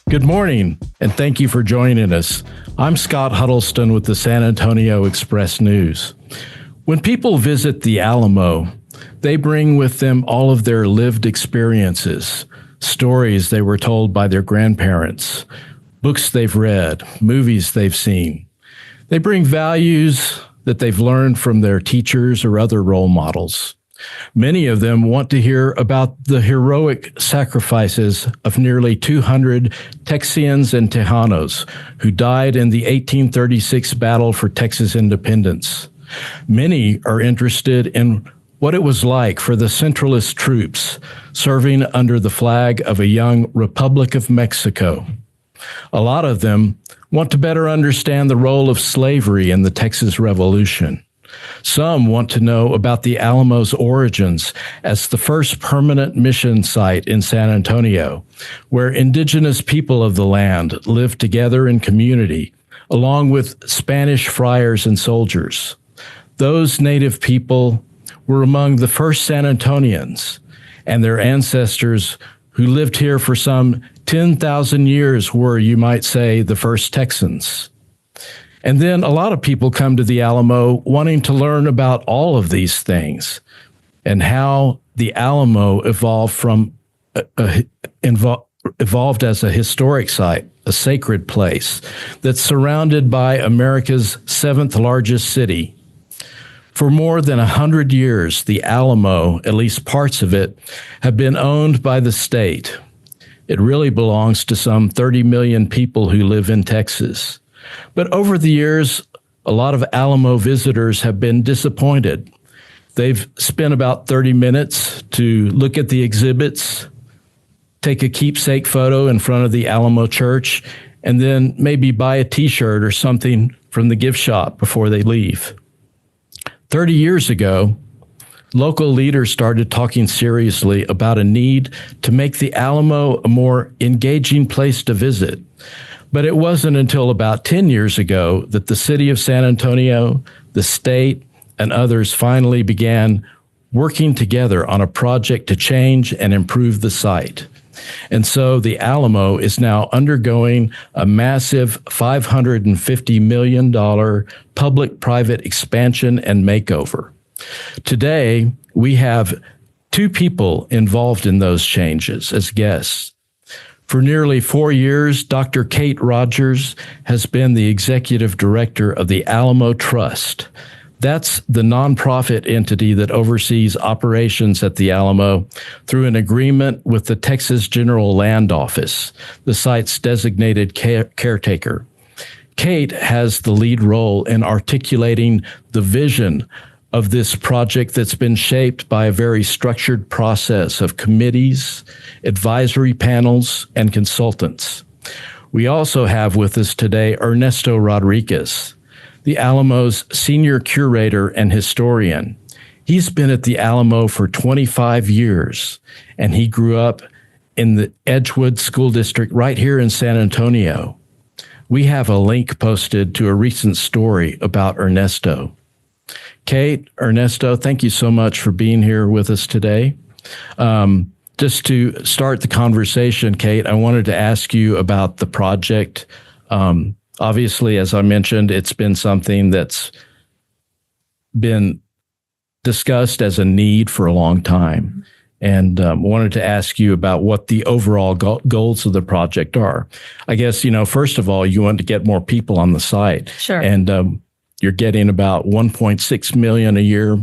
Good morning, and thank you for joining us. I'm Scott Huddleston with the San Antonio Express News. When people visit the Alamo, they bring with them all of their lived experiences, stories they were told by their grandparents, books they've read, movies they've seen. They bring values that they've learned from their teachers or other role models. Many of them want to hear about the heroic sacrifices of nearly 200 Texians and Tejanos who died in the 1836 battle for Texas independence. Many are interested in what it was like for the Centralist troops serving under the flag of a young Republic of Mexico. A lot of them want to better understand the role of slavery in the Texas Revolution. Some want to know about the Alamo's origins as the first permanent mission site in San Antonio, where indigenous people of the land lived together in community, along with Spanish friars and soldiers. Those native people were among the first San Antonians, and their ancestors who lived here for some 10,000 years were, you might say, the first Texans. And then a lot of people come to the Alamo wanting to learn about all of these things and how the Alamo evolved from evolved as a historic site, a sacred place that's surrounded by America's seventh largest city. For more than 100 years, the Alamo, at least parts of it, have been owned by the state. It really belongs to some 30 million people who live in Texas. But over the years, a lot of Alamo visitors have been disappointed. They've spent about 30 minutes to look at the exhibits, take a keepsake photo in front of the Alamo Church, and then maybe buy a T-shirt or something from the gift shop before they leave. 30 years ago, local leaders started talking seriously about a need to make the Alamo a more engaging place to visit. But it wasn't until about 10 years ago that the city of San Antonio, the state, and others finally began working together on a project to change and improve the site. And so the Alamo is now undergoing a massive $550 million public-private expansion and makeover. Today, we have two people involved in those changes as guests. For nearly 4 years, Dr. Kate Rogers has been the executive director of the Alamo Trust. That's the nonprofit entity that oversees operations at the Alamo through an agreement with the Texas General Land Office, the site's designated caretaker. Kate has the lead role in articulating the vision of this project that's been shaped by a very structured process of committees, advisory panels, and consultants. We also have with us today Ernesto Rodriguez, the Alamo's senior curator and historian. He's been at the Alamo for 25 years, and he grew up in the Edgewood School District right here in San Antonio. We have a link posted to a recent story about Ernesto. Kate, Ernesto, thank you so much for being here with us today. Just to start the conversation, Kate, I wanted to ask you about the project. Obviously, as I mentioned, it's been something that's been discussed as a need for a long time. And wanted to ask you about what the overall goals of the project are. I guess, first of all, you want to get more people on the site. Sure. And you're getting about 1.6 million a year.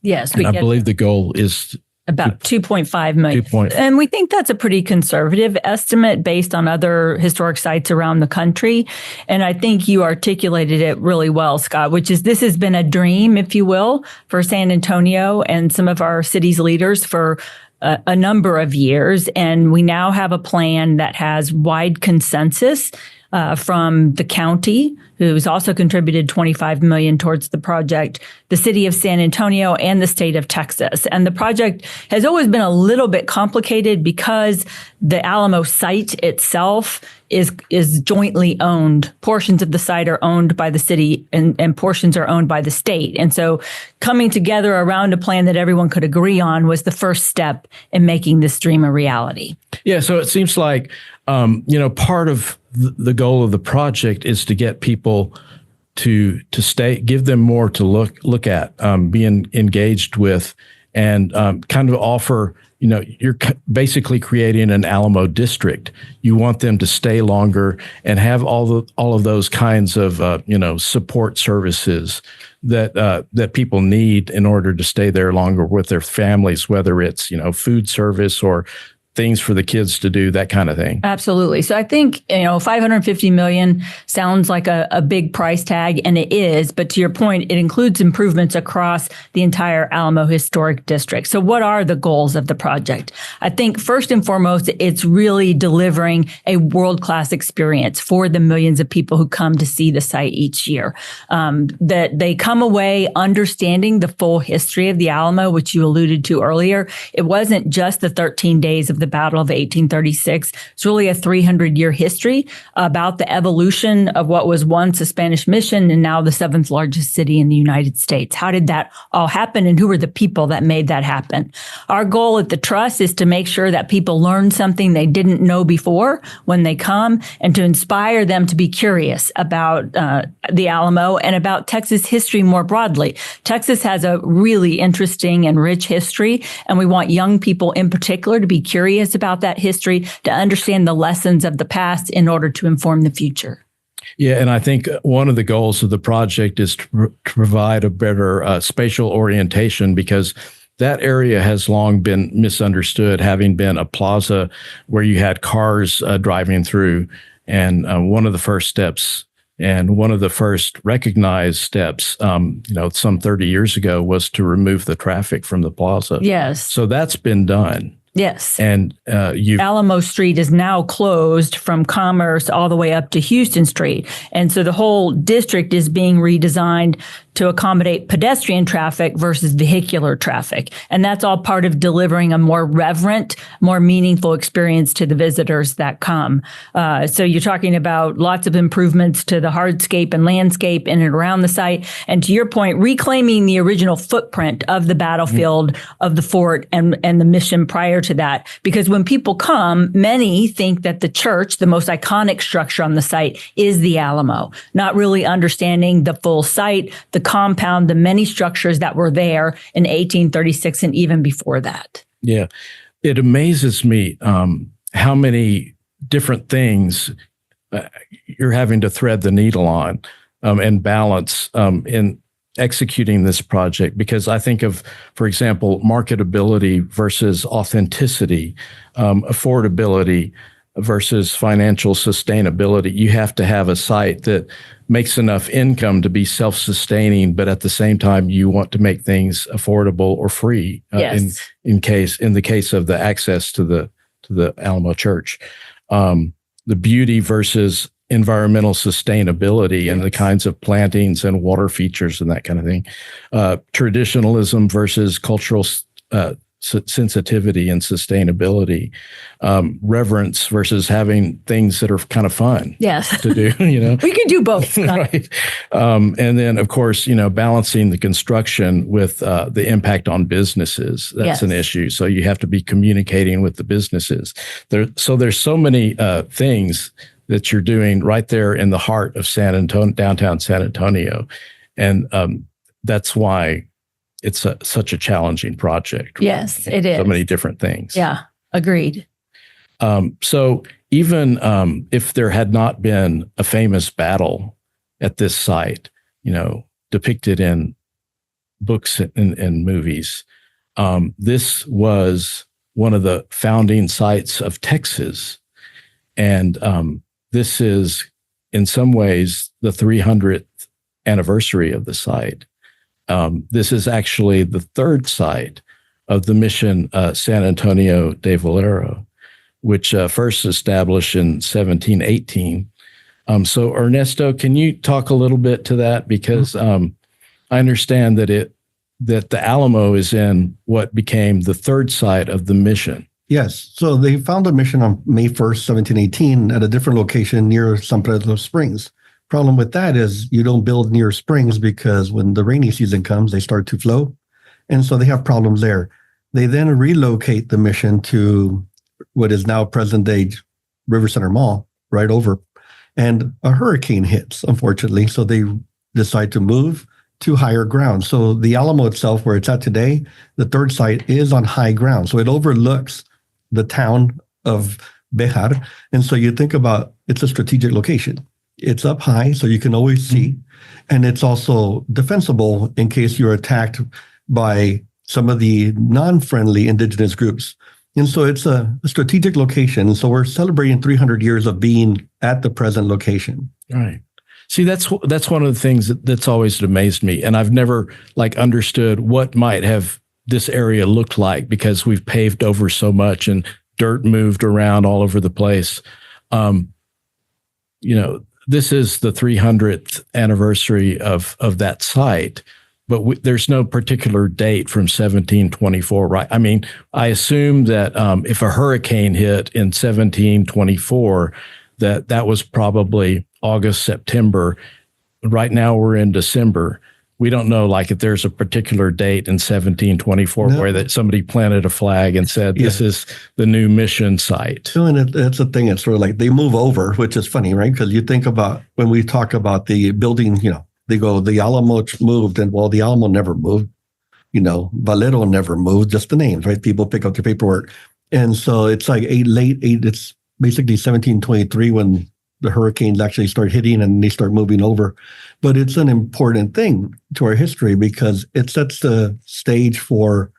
Yes. And I believe the goal is about 2.5 million. And we think that's a pretty conservative estimate based on other historic sites around the country. And I think you articulated it really well, Scott, which is this has been a dream, if you will, for San Antonio and some of our city's leaders for a number of years. And we now have a plan that has wide consensus from the county, who's also contributed $25 million towards the project, the city of San Antonio, and the state of Texas. And the project has always been a little bit complicated because the Alamo site itself is jointly owned. Portions of the site are owned by the city and portions are owned by the state. And so coming together around a plan that everyone could agree on was the first step in making this dream a reality. Yeah, so it seems like Part of the goal of the project is to get people to stay, give them more to look at, being engaged with, and kind of offer. You're basically creating an Alamo district. You want them to stay longer and have all of those kinds of support services that people need in order to stay there longer with their families, whether it's food service or things for the kids to do, that kind of thing. Absolutely. So I think, $550 million sounds like a big price tag, and it is. But to your point, it includes improvements across the entire Alamo Historic District. So what are the goals of the project? I think first and foremost, it's really delivering a world-class experience for the millions of people who come to see the site each year. That they come away understanding the full history of the Alamo, which you alluded to earlier. It wasn't just the 13 days of the Battle of 1836. It's really a 300-year history about the evolution of what was once a Spanish mission and now the 7th largest city in the United States. How did that all happen, and who were the people that made that happen? Our goal at the Trust is to make sure that people learn something they didn't know before when they come, and to inspire them to be curious about the Alamo and about Texas history more broadly. Texas has a really interesting and rich history, and we want young people in particular to be curious about that history, to understand the lessons of the past in order to inform the future. Yeah, and I think one of the goals of the project is to provide a better spatial orientation, because that area has long been misunderstood, having been a plaza where you had cars driving through. And one of the first steps, and one of the first recognized steps, some 30 years ago, was to remove the traffic from the plaza. Yes. So that's been done. Yes. And Alamo Street is now closed from Commerce all the way up to Houston Street. And so the whole district is being redesigned to accommodate pedestrian traffic versus vehicular traffic. And that's all part of delivering a more reverent, more meaningful experience to the visitors that come. So you're talking about lots of improvements to the hardscape and landscape in and around the site. And to your point, reclaiming the original footprint of the battlefield, of the fort and the mission prior to that. Because when people come, many think that the church, the most iconic structure on the site, is the Alamo, not really understanding the full site, the compound, the many structures that were there in 1836 and even before that. Yeah. It amazes me how many different things you're having to thread the needle on and balance in executing this project, because I think of, for example, marketability versus authenticity, affordability versus financial sustainability. You have to have a site that makes enough income to be self-sustaining, but at the same time, you want to make things affordable or free. Yes. In the case of the access to the Alamo Church, the beauty versus environmental sustainability, yes, and the kinds of plantings and water features and that kind of thing. Traditionalism versus cultural sensitivity and sustainability. Reverence versus having things that are kind of fun, yes, to do. We can do both. Right. And then, of course, balancing the construction with the impact on businesses. That's, yes, an issue. So you have to be communicating with the businesses. There's so many things that you're doing right there in the heart of downtown San Antonio. And that's why it's such a challenging project. Yes, it is. So many different things. Yeah, agreed. So even if there had not been a famous battle at this site, depicted in books and movies, this was one of the founding sites of Texas. And this is, in some ways, the 300th anniversary of the site. This is actually the third site of the mission San Antonio de Valero, which first established in 1718. So Ernesto, can you talk a little bit to that? Because I understand that the Alamo is in what became the third site of the mission. Yes. So they found a mission on May 1st, 1718 at a different location near San Pedro Springs. Problem with that is you don't build near springs because when the rainy season comes, they start to flow. And so they have problems there. They then relocate the mission to what is now present day River Center Mall right over. And a hurricane hits, unfortunately. So they decide to move to higher ground. So the Alamo itself, where it's at today, the third site is on high ground. So it overlooks the town of Bejar. And so you think about, it's a strategic location. It's up high, so you can always see. And it's also defensible in case you're attacked by some of the non-friendly indigenous groups. And so it's a strategic location. So we're celebrating 300 years of being at the present location. Right. See, that's one of the things that's always amazed me. And I've never understood what might have this area looked like, because we've paved over so much and dirt moved around all over the place. This is the 300th anniversary of that site, but there's no particular date from 1724, right? I mean, I assume that if a hurricane hit in 1724, that was probably August, September. Right now we're in December. We don't know, if there's a particular date in 1724 where that somebody planted a flag and said, this is the new mission site. So, and that's the thing. It's sort of they move over, which is funny, right? Because you think about when we talk about the building, they go, the Alamo moved, and the Alamo never moved. Valero never moved, just the names, right? People pick up their paperwork. And so it's it's basically 1723 when the hurricanes actually start hitting and they start moving over. But it's an important thing to our history because it sets the stage for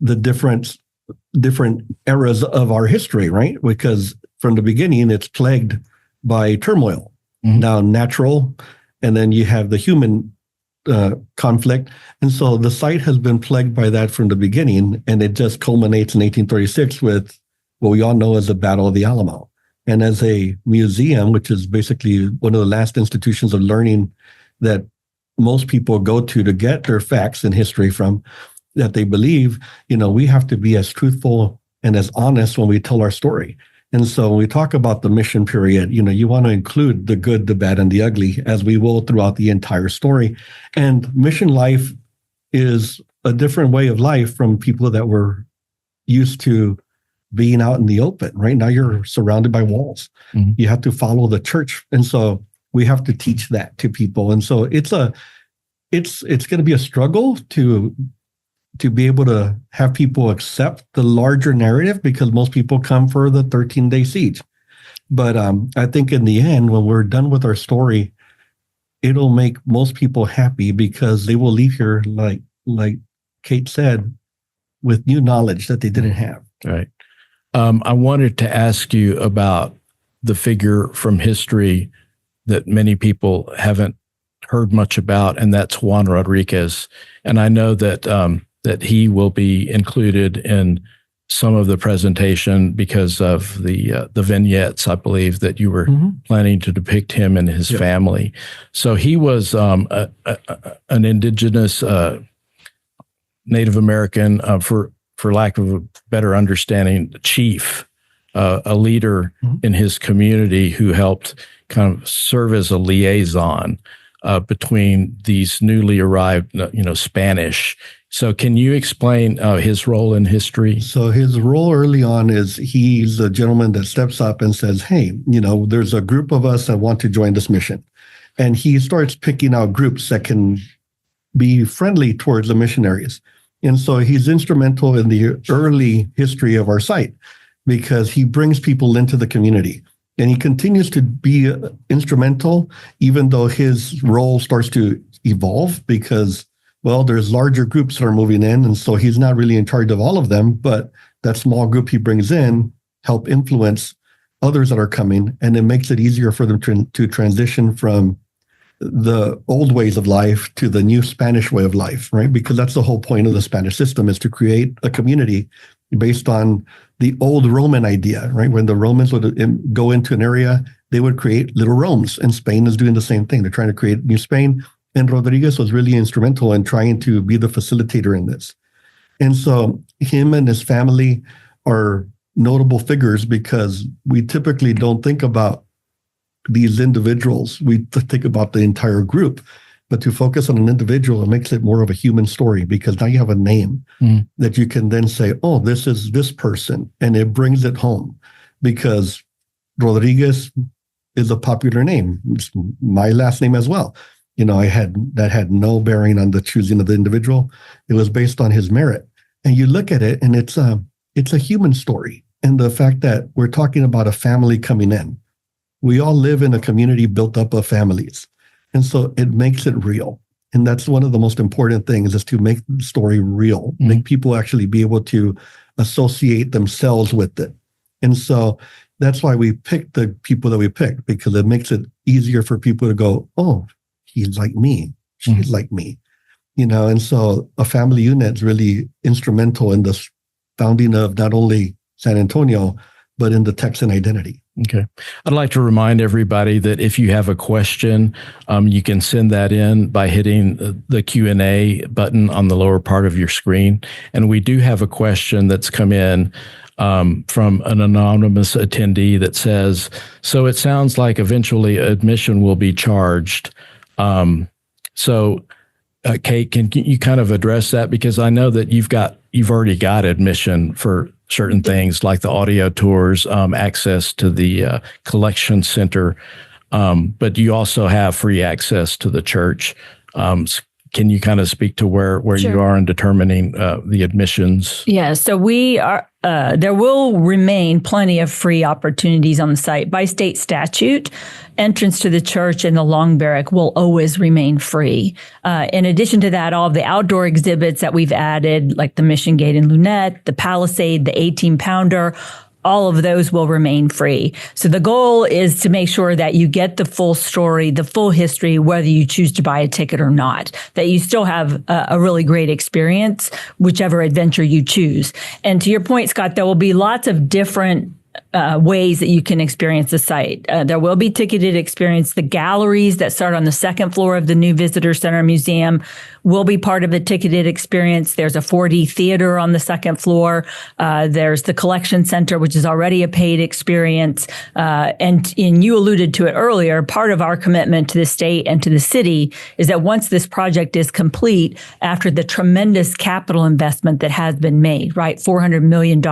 the different eras of our history, right? Because from the beginning, it's plagued by turmoil. Now natural, and then you have the human conflict. And so the site has been plagued by that from the beginning, and it just culminates in 1836 with what we all know as the Battle of the Alamo. And as a museum, which is basically one of the last institutions of learning that most people go to get their facts and history from, that they believe, we have to be as truthful and as honest when we tell our story. And so when we talk about the mission period, you want to include the good, the bad, and the ugly, as we will throughout the entire story. And mission life is a different way of life from people that were used to being out in the open. Right now, you're surrounded by walls. You have to follow the church, and so we have to teach that to people. And so it's going to be a struggle to be able to have people accept the larger narrative, because most people come for the 13-day siege. But I think in the end, when we're done with our story, it'll make most people happy, because they will leave here, like Kate said, with new knowledge that they didn't have. Right. I wanted to ask you about the figure from history that many people haven't heard much about, and that's Juan Rodriguez. And I know that that he will be included in some of the presentation because of the vignettes, I believe, that you were planning to depict him and his family. So he was an indigenous Native American, for lack of a better understanding, chief, a leader in his community who helped kind of serve as a liaison between these newly arrived, Spanish. So can you explain his role in history? So his role early on is he's a gentleman that steps up and says, hey, there's a group of us that want to join this mission. And he starts picking out groups that can be friendly towards the missionaries. And so he's instrumental in the early history of our site, because he brings people into the community. And he continues to be instrumental, even though his role starts to evolve, because, there's larger groups that are moving in. And so he's not really in charge of all of them, but that small group he brings in help influence others that are coming. And it makes it easier for them to transition from the old ways of life to the new Spanish way of life, right? Because that's the whole point of the Spanish system, is to create a community based on the old Roman idea, right? When the Romans would go into an area, they would create little Romes, and Spain is doing the same thing. They're trying to create New Spain, and Rodriguez was really instrumental in trying to be the facilitator in this. And so him and his family are notable figures, because we typically don't think about these individuals. We think about the entire group, but to focus on an individual, it makes it more of a human story, because now you have a name that you can then say, oh, this is this person, and it brings it home. Because Rodriguez is a popular name. It's my last name as well. That had no bearing on the choosing of the individual. It was based on his merit. And you look at it, and it's a human story. And the fact that we're talking about a family coming in. We all live in a community built up of families. And so it makes it real. And that's one of the most important things, is to make the story real, make people actually be able to associate themselves with it. And so that's why we picked the people that we picked, because it makes it easier for people to go, oh, he's like me, she's like me, and so a family unit is really instrumental in the founding of not only San Antonio, but in the Texan identity. Okay. I'd like to remind everybody that if you have a question, you can send that in by hitting the Q&A button on the lower part of your screen. And we do have a question that's come in from an anonymous attendee that says, so it sounds like eventually admission will be charged. Kate, can you kind of address that? Because I know that you've already got admission for certain things like the audio tours, access to the collection center, but you also have free access to the church. Can you kind of speak to where Sure. you are in determining the admissions? Yeah, so we are. There will remain plenty of free opportunities on the site. By state statute, entrance to the church and the long barrack will always remain free. In addition to that, all of the outdoor exhibits that we've added, like the Mission Gate and Lunette, the Palisade, the 18-pounder, all of those will remain free. So the goal is to make sure that you get the full story, the full history, whether you choose to buy a ticket or not, that you still have a really great experience, whichever adventure you choose. And to your point, Scott, there will be lots of different ways that you can experience the site. There will be ticketed experience. The galleries that start on the second floor of the new Visitor Center Museum will be part of the ticketed experience. There's a 4D theater on the second floor. There's the collection center, which is already a paid experience. And you alluded to it earlier, part of our commitment to the state and to the city is that once this project is complete, after the tremendous capital investment that has been made, right, $400 million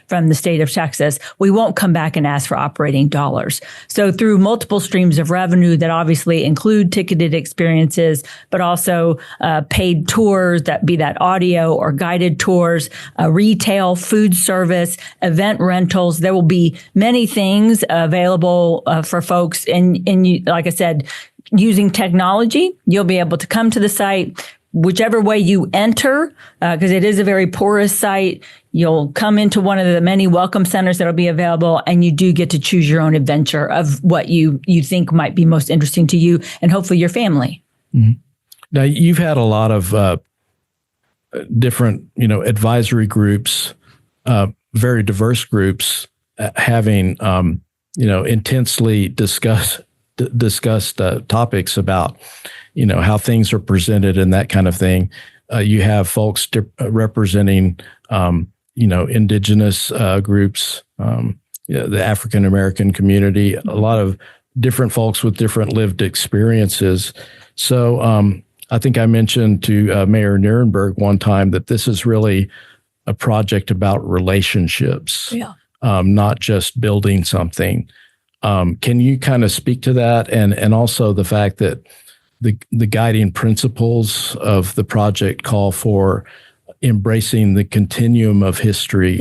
from the state of Texas, we won't come back and ask for operating dollars. So through multiple streams of revenue that obviously include ticketed experiences, but also paid tours, that audio or guided tours, retail, food service, event rentals. There will be many things available for folks. And you, like I said, using technology, you'll be able to come to the site, whichever way you enter, because it is a very porous site. You'll come into one of the many welcome centers that'll be available, and you do get to choose your own adventure of what you think might be most interesting to you and hopefully your family. Mm-hmm. Now, you've had a lot of different, advisory groups, very diverse groups, having, intensely discussed topics about, how things are presented and that kind of thing. You have folks representing, indigenous groups, the African American community, a lot of different folks with different lived experiences. So I think I mentioned to Mayor Nierenberg one time that this is really a project about relationships, not just building something. Can you kind of speak to that, and also the fact that the guiding principles of the project call for embracing the continuum of history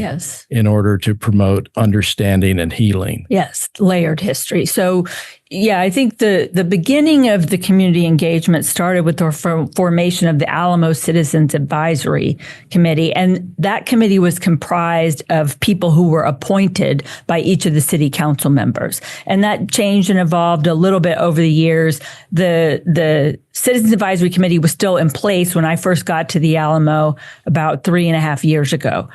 in order to promote understanding and healing? Yes, layered history. So, I think the beginning of the community engagement started with the formation of the Alamo Citizens Advisory Committee. And that committee was comprised of people who were appointed by each of the city council members. And that changed and evolved a little bit over the years. The Citizens Advisory Committee was still in place when I first got to the Alamo about 3.5 years ago.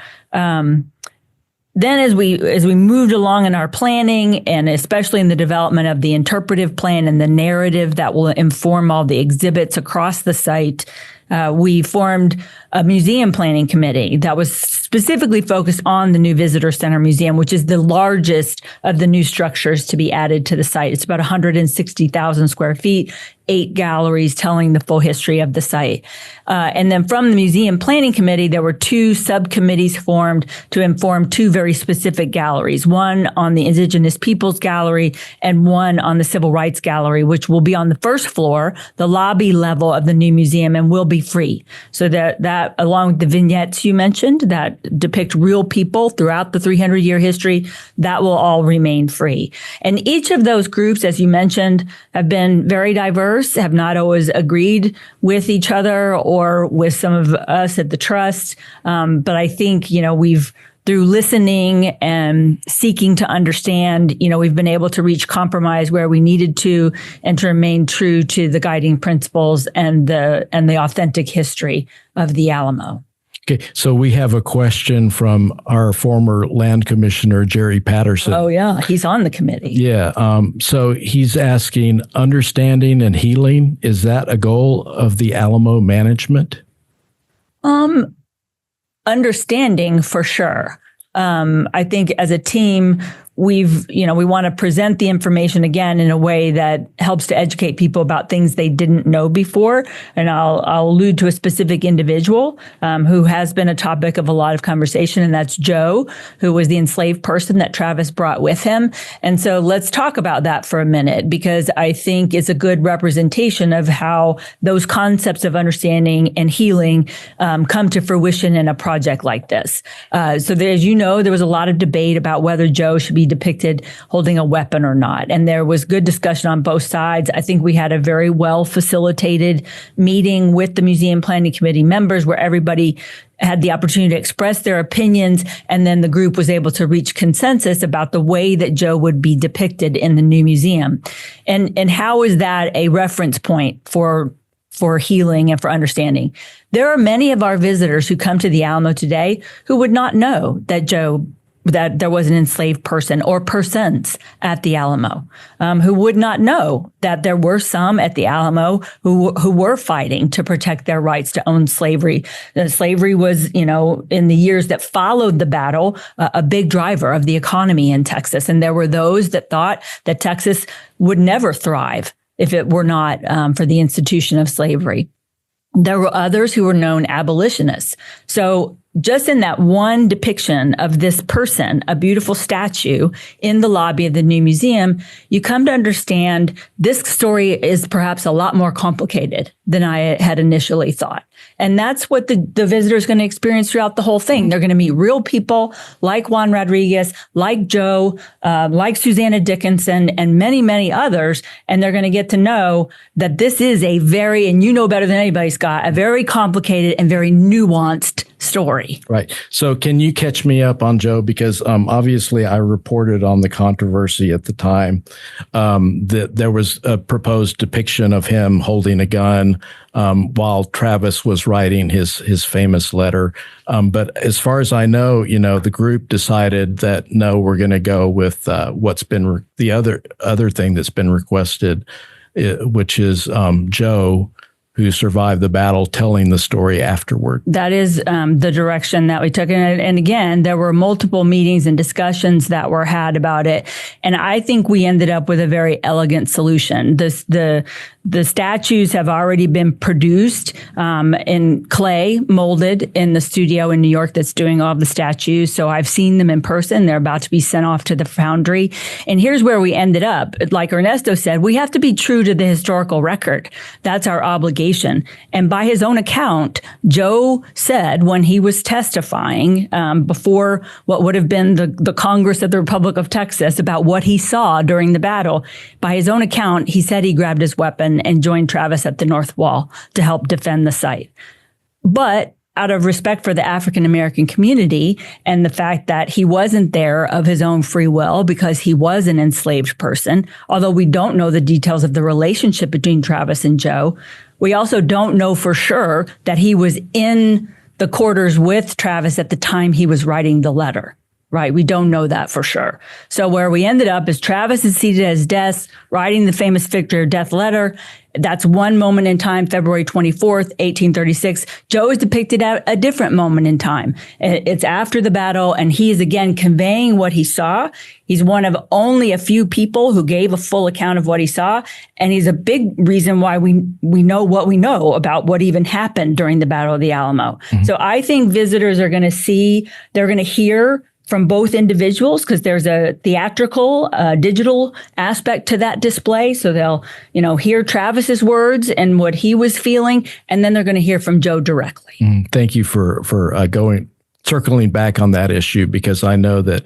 Then as we moved along in our planning, and especially in the development of the interpretive plan and the narrative that will inform all the exhibits across the site, we formed a museum planning committee that was specifically focused on the new visitor center museum, which is the largest of the new structures to be added to the site. It's about 160,000 square feet, 8 galleries telling the full history of the site. And then from the museum planning committee, there were 2 subcommittees formed to inform 2 very specific galleries, one on the Indigenous Peoples Gallery and one on the Civil Rights Gallery, which will be on the first floor, the lobby level of the new museum, and will be free. So that along with the vignettes you mentioned that depict real people throughout the 300-year history, that will all remain free. And each of those groups, as you mentioned, have been very diverse, have not always agreed with each other or with some of us at the Trust. But I think, we've, through listening and seeking to understand, we've been able to reach compromise where we needed to and to remain true to the guiding principles and the authentic history of the Alamo. Okay, so we have a question from our former land commissioner, Jerry Patterson. Oh, yeah, he's on the committee. Yeah, so he's asking, understanding and healing, is that a goal of the Alamo management? Understanding for sure. I think as a team, we want to present the information again in a way that helps to educate people about things they didn't know before. And I'll allude to a specific individual who has been a topic of a lot of conversation, and that's Joe, who was the enslaved person that Travis brought with him. And so let's talk about that for a minute, because I think it's a good representation of how those concepts of understanding and healing come to fruition in a project like this. So as you know, there was a lot of debate about whether Joe should be depicted holding a weapon or not. And there was good discussion on both sides. I think we had a very well facilitated meeting with the Museum Planning Committee members where everybody had the opportunity to express their opinions. And then the group was able to reach consensus about the way that Joe would be depicted in the new museum. And how is that a reference point for healing and for understanding? There are many of our visitors who come to the Alamo today who would not know that there was an enslaved person or persons at the Alamo, who would not know that there were some at the Alamo who were fighting to protect their rights to own slavery. Slavery was, in the years that followed the battle, a big driver of the economy in Texas. And there were those that thought that Texas would never thrive if it were not for the institution of slavery. There were others who were known abolitionists. So just in that one depiction of this person, a beautiful statue in the lobby of the new museum, you come to understand this story is perhaps a lot more complicated than I had initially thought. And that's what the visitor is going to experience throughout the whole thing. They're going to meet real people like Juan Rodriguez, like Joe, like Susanna Dickinson, and many, many others. And they're going to get to know that this is a very, and you know better than anybody, Scott, a very complicated and very nuanced story. Right. So can you catch me up on Joe? Because obviously I reported on the controversy at the time that there was a proposed depiction of him holding a gun while Travis was writing his famous letter. But as far as I know, the group decided that, no, we're going to go with what's been the other thing that's been requested, which is Joe, who survived the battle, telling the story afterward. That is the direction that we took. And again, there were multiple meetings and discussions that were had about it. And I think we ended up with a very elegant solution. The statues have already been produced in clay, molded in the studio in New York that's doing all of the statues. So I've seen them in person. They're about to be sent off to the foundry. And here's where we ended up. Like Ernesto said, we have to be true to the historical record. That's our obligation. And by his own account, Joe said when he was testifying before what would have been the Congress of the Republic of Texas about what he saw during the battle, by his own account, he said he grabbed his weapon and joined Travis at the North Wall to help defend the site. But out of respect for the African American community and the fact that he wasn't there of his own free will because he was an enslaved person, although we don't know the details of the relationship between Travis and Joe, we also don't know for sure that he was in the quarters with Travis at the time he was writing the letter. right? We don't know that for sure. So where we ended up is Travis is seated at his desk, writing the famous victor death letter. That's one moment in time, February 24th, 1836. Joe is depicted at a different moment in time. It's after the battle, and he is again conveying what he saw. He's one of only a few people who gave a full account of what he saw, and he's a big reason why we know what we know about what even happened during the Battle of the Alamo. Mm-hmm. So I think visitors are going to they're going to hear from both individuals, because there's a theatrical, digital aspect to that display. So they'll, hear Travis's words and what he was feeling, and then they're going to hear from Joe directly. Thank you for circling back on that issue, because I know that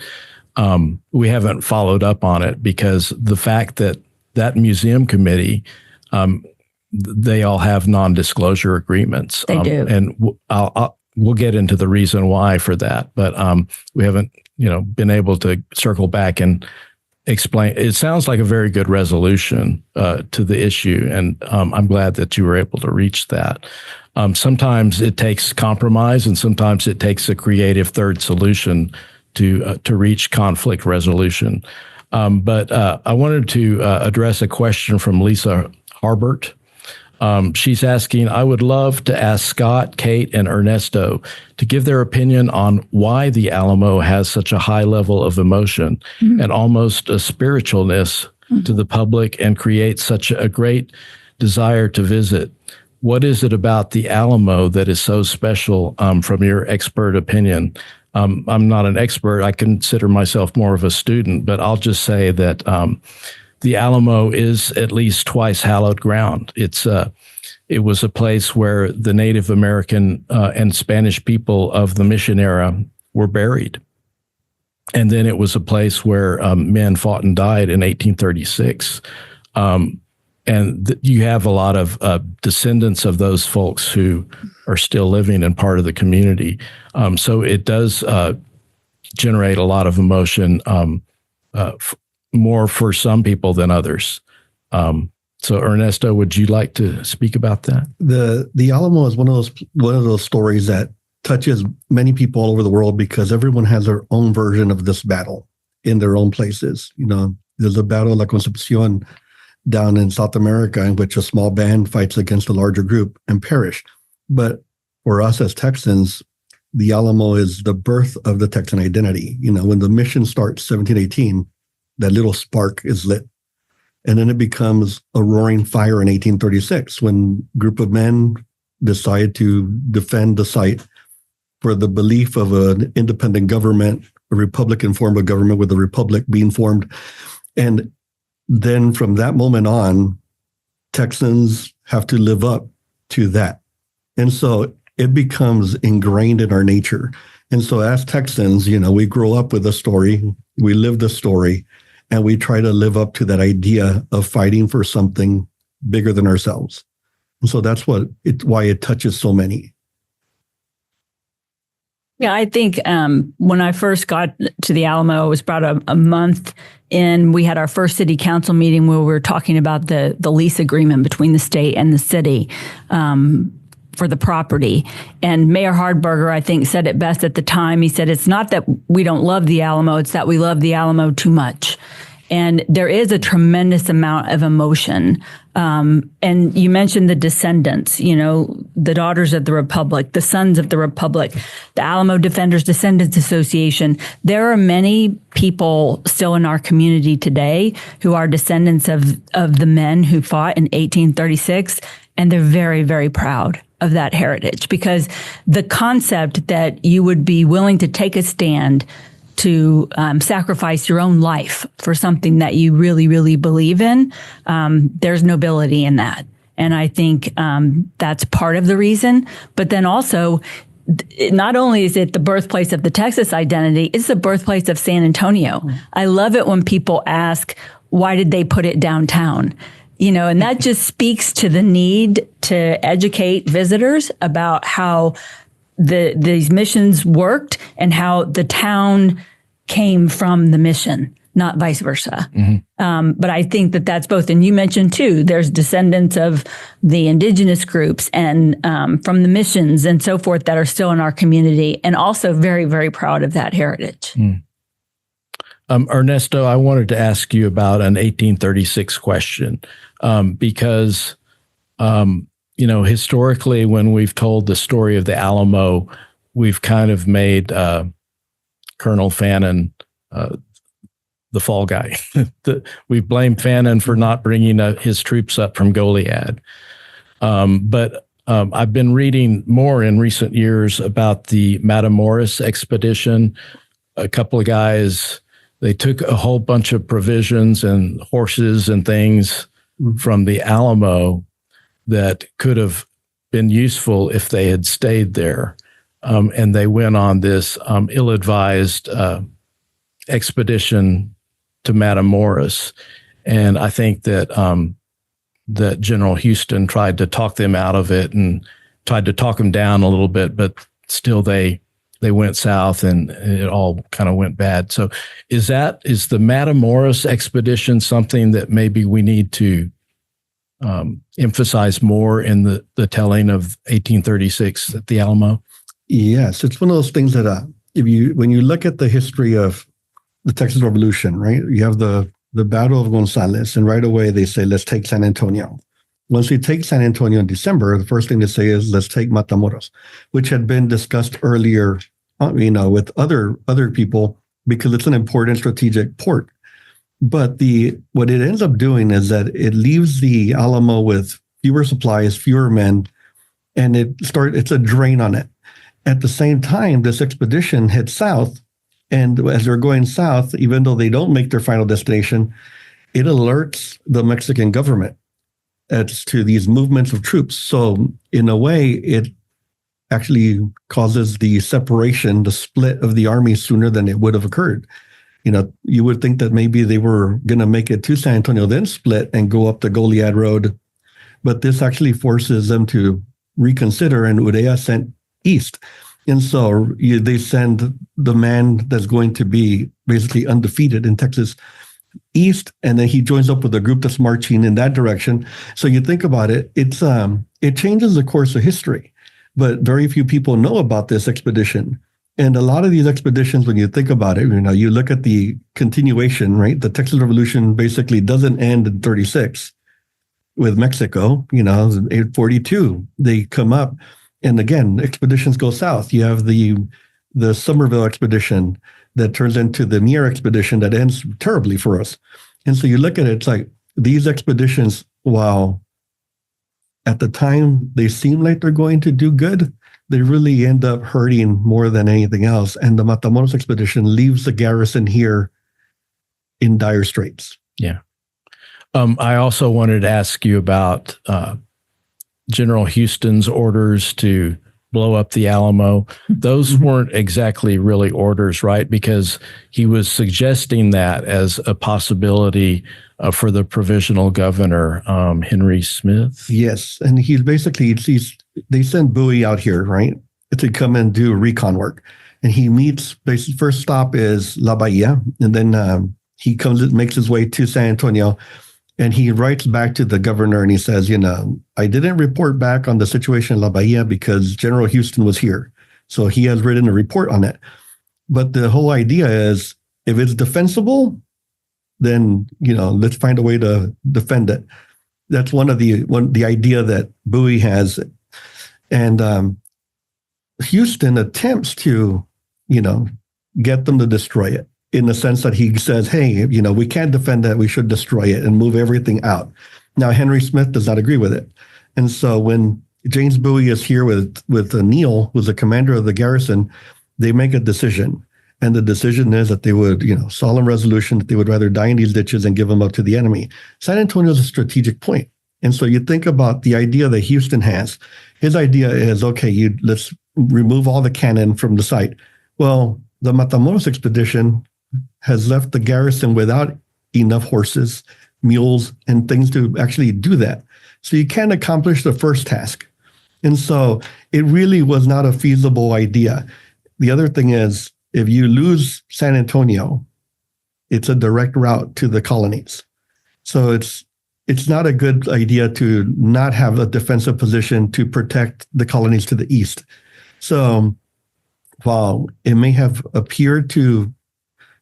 we haven't followed up on it, because the fact that museum committee, they all have non-disclosure agreements. They do. And we'll get into the reason why for that, but we haven't, been able to circle back and explain. It sounds like a very good resolution to the issue, and I'm glad that you were able to reach that. Sometimes it takes compromise, and sometimes it takes a creative third solution to reach conflict resolution. But I wanted to address a question from Lisa Harbert. She's asking, I would love to ask Scott, Kate, and Ernesto to give their opinion on why the Alamo has such a high level of emotion and almost a spiritualness to the public, and creates such a great desire to visit. What is it about the Alamo that is so special from your expert opinion? I'm not an expert. I consider myself more of a student, but I'll just say that the Alamo is at least twice hallowed ground. It was a place where the Native American and Spanish people of the mission era were buried. And then it was a place where men fought and died in 1836. You have a lot of descendants of those folks who are still living and part of the community. So it does generate a lot of emotion, more for some people than others. So Ernesto, would you like to speak about that? The Alamo is one of those stories that touches many people all over the world, because everyone has their own version of this battle in their own places. There's a battle of La Concepcion down in South America, in which a small band fights against a larger group and perish. But for us as Texans, the Alamo is the birth of the Texan identity. When the mission starts 1718, that little spark is lit. And then it becomes a roaring fire in 1836, when a group of men decide to defend the site for the belief of an independent government, a Republican form of government, with a republic being formed. And then from that moment on, Texans have to live up to that. And so it becomes ingrained in our nature. And so as Texans, we grow up with a story, we live the story, and we try to live up to that idea of fighting for something bigger than ourselves. And so that's why it touches so many. Yeah, I think when I first got to the Alamo, it was about a month in. We had our first city council meeting where we were talking about the lease agreement between the state and the city for the property. And Mayor Hardberger, I think, said it best at the time. He said, it's not that we don't love the Alamo, it's that we love the Alamo too much. And there is a tremendous amount of emotion. And you mentioned the descendants, the Daughters of the Republic, the Sons of the Republic, the Alamo Defenders Descendants Association. There are many people still in our community today who are descendants of the men who fought in 1836, and they're very, very proud of that heritage, because the concept that you would be willing to take a stand to sacrifice your own life for something that you really, really believe in, there's nobility in that. And I think that's part of the reason. But then also, not only is it the birthplace of the Texas identity, it's the birthplace of San Antonio. I love it when people ask, why did they put it downtown? And that just speaks to the need to educate visitors about how these missions worked and how the town came from the mission, not vice versa. Mm-hmm. But I think that's both. And you mentioned, too, there's descendants of the indigenous groups and from the missions and so forth that are still in our community, and also very, very proud of that heritage. Ernesto, I wanted to ask you about an 1836 question because, historically, when we've told the story of the Alamo, we've kind of made Colonel Fannin the fall guy. We blame Fannin for not bringing his troops up from Goliad. But I've been reading more in recent years about the Matamoros expedition. A couple of guys, they took a whole bunch of provisions and horses and things from the Alamo that could have been useful if they had stayed there. And they went on this ill-advised expedition to Matamoros. And I think that that General Houston tried to talk them out of it and tried to talk them down a little bit, but still they went south and it all kind of went bad. So is the Matamoros expedition something that maybe we need to emphasize more in the telling of 1836 at the Alamo? Yes, it's one of those things that when you look at the history of the Texas Revolution, right, you have the Battle of Gonzales, and right away they say, let's take San Antonio. Once we take San Antonio in December, the first thing they say is, let's take Matamoros, which had been discussed earlier, with other people, because it's an important strategic port. But what it ends up doing is that it leaves the Alamo with fewer supplies, fewer men, and it's a drain on it. At the same time, this expedition heads south, and as they're going south, even though they don't make their final destination, it alerts the Mexican government as to these movements of troops. So in a way, it actually causes the separation, the split of the army sooner than it would have occurred. You would think that maybe they were going to make it to San Antonio, then split and go up the Goliad Road. But this actually forces them to reconsider, and Urea sent east. And so they send the man that's going to be basically undefeated in Texas east, and then he joins up with a group that's marching in that direction. So you think about it, it changes the course of history, but very few people know about this expedition. And a lot of these expeditions, when you think about it, you look at the continuation, right? The Texas Revolution basically doesn't end in 36 with Mexico, 842, they come up. And again, expeditions go south. You have the Somerville expedition that turns into the Mier expedition that ends terribly for us. And so you look at it, it's like these expeditions, while at the time they seem like they're going to do good, they really end up hurting more than anything else. And the Matamoros expedition leaves the garrison here in dire straits. Yeah. I also wanted to ask you about General Houston's orders to blow up the Alamo. Those weren't exactly really orders, right? Because he was suggesting that as a possibility for the provisional governor, Henry Smith. Yes, and he's basically, they send Bowie out here, right, to come and do recon work. And he meets, basically, first stop is La Bahia, and then he makes his way to San Antonio. And he writes back to the governor and he says, I didn't report back on the situation in La Bahia because General Houston was here. So he has written a report on it. But the whole idea is, if it's defensible, then, let's find a way to defend it. That's the idea that Bowie has. And Houston attempts to, get them to destroy it, in the sense that he says, hey, we can't defend that, we should destroy it and move everything out. Now, Henry Smith does not agree with it. And so when James Bowie is here with Neal, who's the commander of the garrison, they make a decision. And the decision is that they would, solemn resolution, that they would rather die in these ditches and give them up to the enemy. San Antonio is a strategic point. And so you think about the idea that Houston has. His idea is, okay, let's remove all the cannon from the site. Well, the Matamoros expedition has left the garrison without enough horses, mules, and things to actually do that. So you can't accomplish the first task. And so it really was not a feasible idea. The other thing is, if you lose San Antonio, it's a direct route to the colonies. So it's not a good idea to not have a defensive position to protect the colonies to the east. So while it may have appeared to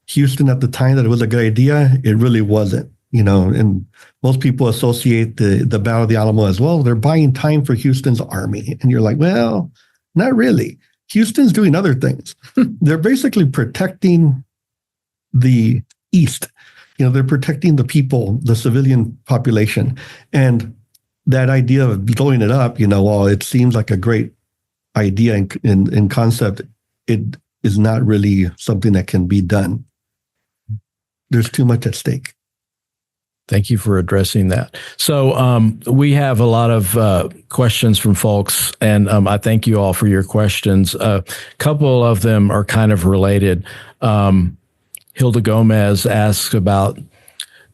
Houston at the time that it was a good idea, it really wasn't. And most people associate the Battle of the Alamo as, well, they're buying time for Houston's army. And you're like, well, not really. Houston's doing other things. They're basically protecting the East. They're protecting the people, the civilian population. And that idea of blowing it up, while it seems like a great idea in concept, it is not really something that can be done. There's too much at stake. Thank you for addressing that. So we have a lot of questions from folks, and I thank you all for your questions. A couple of them are kind of related. Hilda Gomez asks about,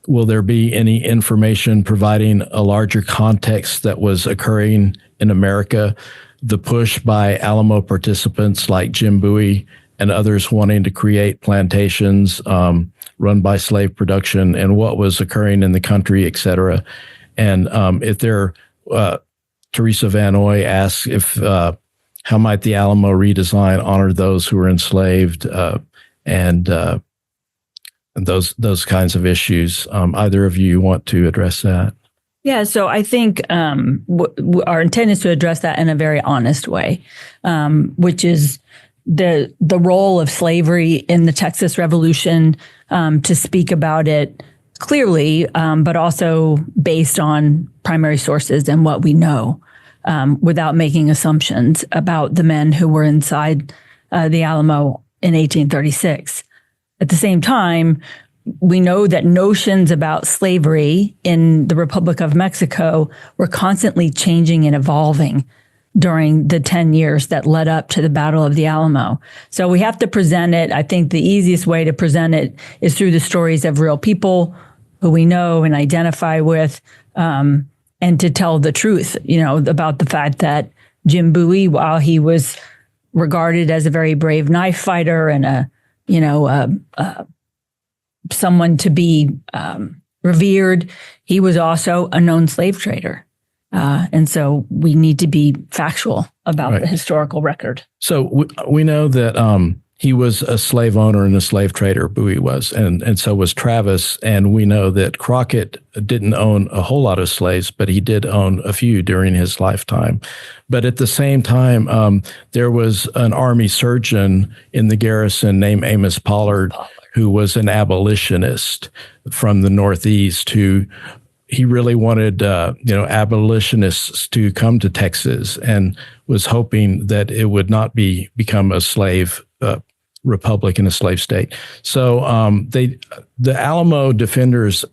will there be any information providing a larger context that was occurring in America, the push by Alamo participants like Jim Bowie and others wanting to create plantations run by slave production, and what was occurring in the country, et cetera. And Teresa Van Oy asks how might the Alamo redesign honor those who were enslaved and those kinds of issues. Either of you want to address that? Yeah, so I think our intent is to address that in a very honest way, which is the role of slavery in the Texas Revolution, to speak about it clearly, but also based on primary sources and what we know, without making assumptions about the men who were inside the Alamo in 1836. At the same time, we know that notions about slavery in the Republic of Mexico were constantly changing and evolving during the 10 years that led up to the Battle of the Alamo. So we have to present it. I think the easiest way to present it is through the stories of real people who we know and identify with, and to tell the truth, about the fact that Jim Bowie, while he was regarded as a very brave knife fighter and someone to be revered, he was also a known slave trader. And so we need to be factual about the historical record. So we know that he was a slave owner and a slave trader, Bowie was, and so was Travis. And we know that Crockett didn't own a whole lot of slaves, but he did own a few during his lifetime. But at the same time, there was an army surgeon in the garrison named Amos Pollard, who was an abolitionist from the Northeast he really wanted, abolitionists to come to Texas and was hoping that it would not become a slave republic and a slave state. So the Alamo defenders,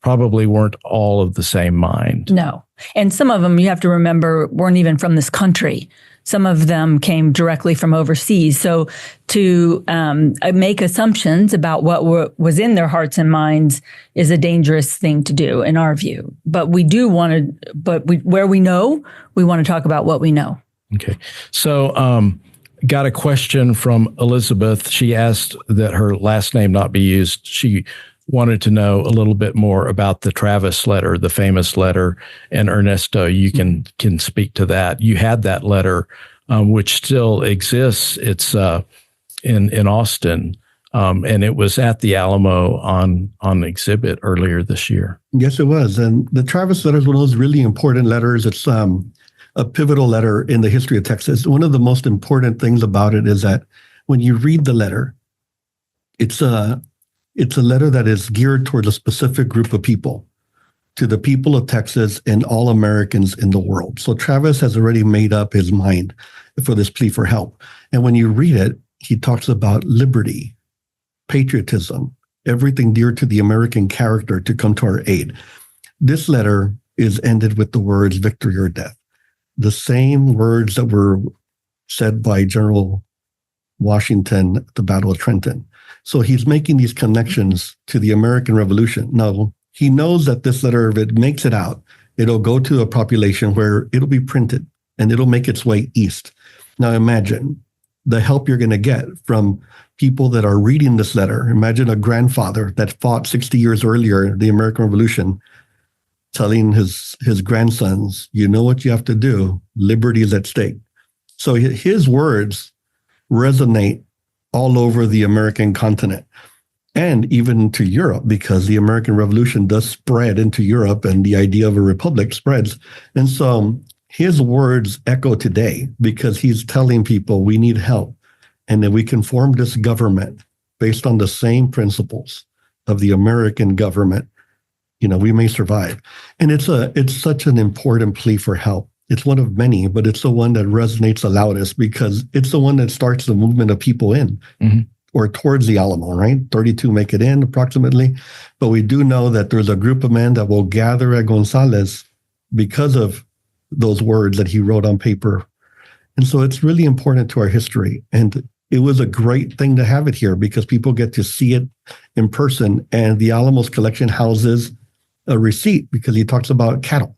probably weren't all of the same mind. No, and some of them, you have to remember, weren't even from this country. Some of them came directly from overseas. So to make assumptions about what was in their hearts and minds is a dangerous thing to do, in our view. But we do want to, where we know, we want to talk about what we know. Okay. So got a question from Elizabeth. She asked that her last name not be used. She wanted to know a little bit more about the Travis letter, the famous letter. And Ernesto, you can speak to that. You had that letter, which still exists. It's in Austin, and it was at the Alamo on exhibit earlier this year. Yes, it was. And the Travis letter is one of those really important letters. It's a pivotal letter in the history of Texas. One of the most important things about it is that when you read the letter, it's a letter that is geared towards a specific group of people, to the people of Texas and all Americans in the world. So Travis has already made up his mind for this plea for help. And when you read it, he talks about liberty, patriotism, everything dear to the American character to come to our aid. This letter is ended with the words victory or death, the same words that were said by General Washington at the Battle of Trenton. So he's making these connections to the American Revolution. Now, he knows that this letter, if it makes it out, it'll go to a population where it'll be printed and it'll make its way east. Now, imagine the help you're going to get from people that are reading this letter. Imagine a grandfather that fought 60 years earlier, the American Revolution, telling his grandsons, you know what you have to do, liberty is at stake. So his words resonate all over the American continent and even to Europe, because the American Revolution does spread into Europe and the idea of a republic spreads. And so his words echo today because he's telling people we need help and that we can form this government based on the same principles of the American government. We may survive. And it's such an important plea for help. It's one of many, but it's the one that resonates the loudest because it's the one that starts the movement of people in or towards the Alamo, right? 32 make it in approximately. But we do know that there's a group of men that will gather at Gonzales because of those words that he wrote on paper. And so it's really important to our history. And it was a great thing to have it here because people get to see it in person. And the Alamos collection houses a receipt because he talks about cattle.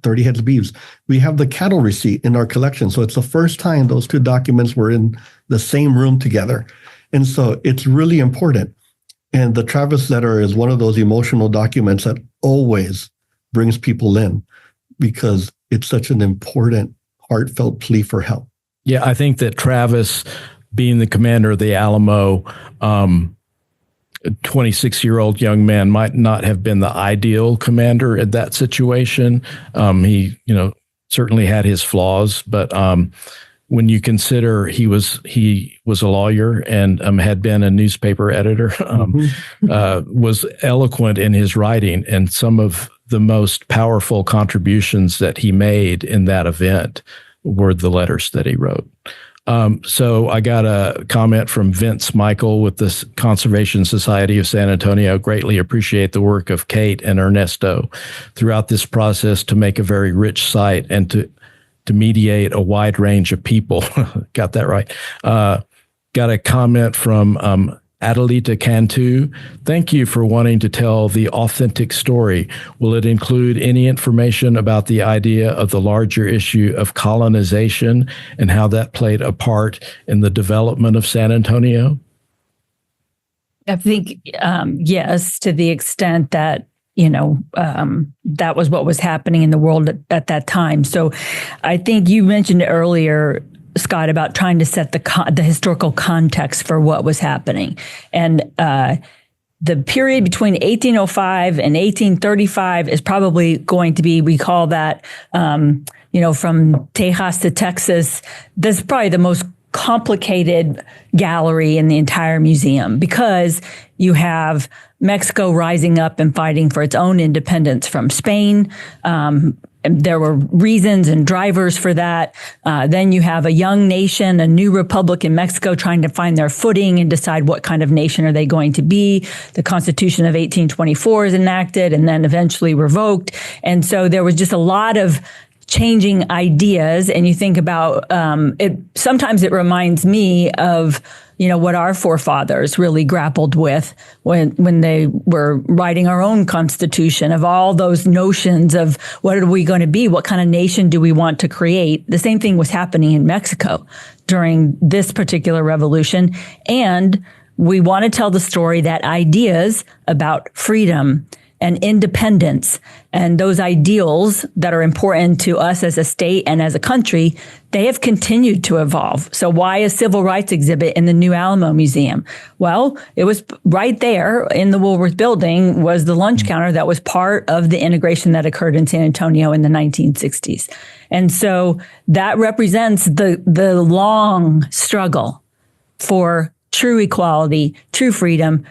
30 heads of beeves. We have the cattle receipt in our collection. So it's the first time those two documents were in the same room together. And so it's really important. And the Travis letter is one of those emotional documents that always brings people in because it's such an important, heartfelt plea for help. Yeah, I think that Travis, being the commander of the Alamo, 26-year-old young man might not have been the ideal commander in that situation. He, certainly had his flaws, but when you consider he was a lawyer and had been a newspaper editor, was eloquent in his writing, and some of the most powerful contributions that he made in that event were the letters that he wrote. So I got a comment from Vince Michael with the Conservation Society of San Antonio. Greatly appreciate the work of Kate and Ernesto throughout this process to make a very rich site and to mediate a wide range of people. Got that right. Got a comment from Adelita Cantu. Thank you for wanting to tell the authentic story. Will it include any information about the idea of the larger issue of colonization and how that played a part in the development of San Antonio? I think, yes, to the extent that, that was what was happening in the world at that time. So I think you mentioned earlier, Scott, about trying to set the historical context for what was happening. And the period between 1805 and 1835 is probably going to be, we call that, from Tejas to Texas, that's probably the most complicated gallery in the entire museum because you have Mexico rising up and fighting for its own independence from Spain. There were reasons and drivers for that. Then you have a young nation, a new republic in Mexico trying to find their footing and decide what kind of nation are they going to be. The Constitution of 1824 is enacted and then eventually revoked. And so there was just a lot of changing ideas. And you think about it, sometimes it reminds me of what our forefathers really grappled with when they were writing our own constitution, of all those notions of what are we going to be? What kind of nation do we want to create? The same thing was happening in Mexico during this particular revolution. And we want to tell the story that ideas about freedom and independence and those ideals that are important to us as a state and as a country, they have continued to evolve. So why a civil rights exhibit in the new Alamo Museum? Well, it was right there in the Woolworth building was the lunch counter that was part of the integration that occurred in San Antonio in the 1960s. And so that represents the long struggle for true equality, true freedom,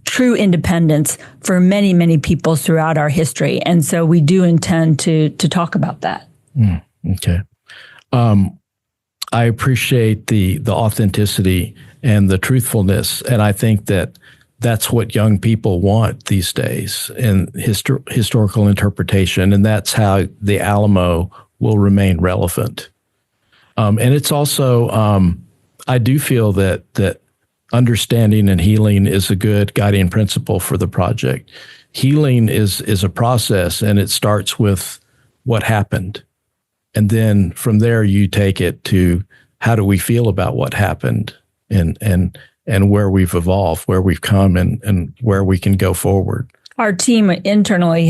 true independence for many, many peoples throughout our history. And so we do intend to talk about that. Okay. I appreciate the authenticity and the truthfulness. And I think that that's what young people want these days in historical interpretation. And that's how the Alamo will remain relevant. And it's also, I do feel that understanding and healing is a good guiding principle for the project. Healing is a process, and it starts with what happened. And then from there, you take it to how do we feel about what happened and where we've evolved, where we've come, and where we can go forward. Our team internally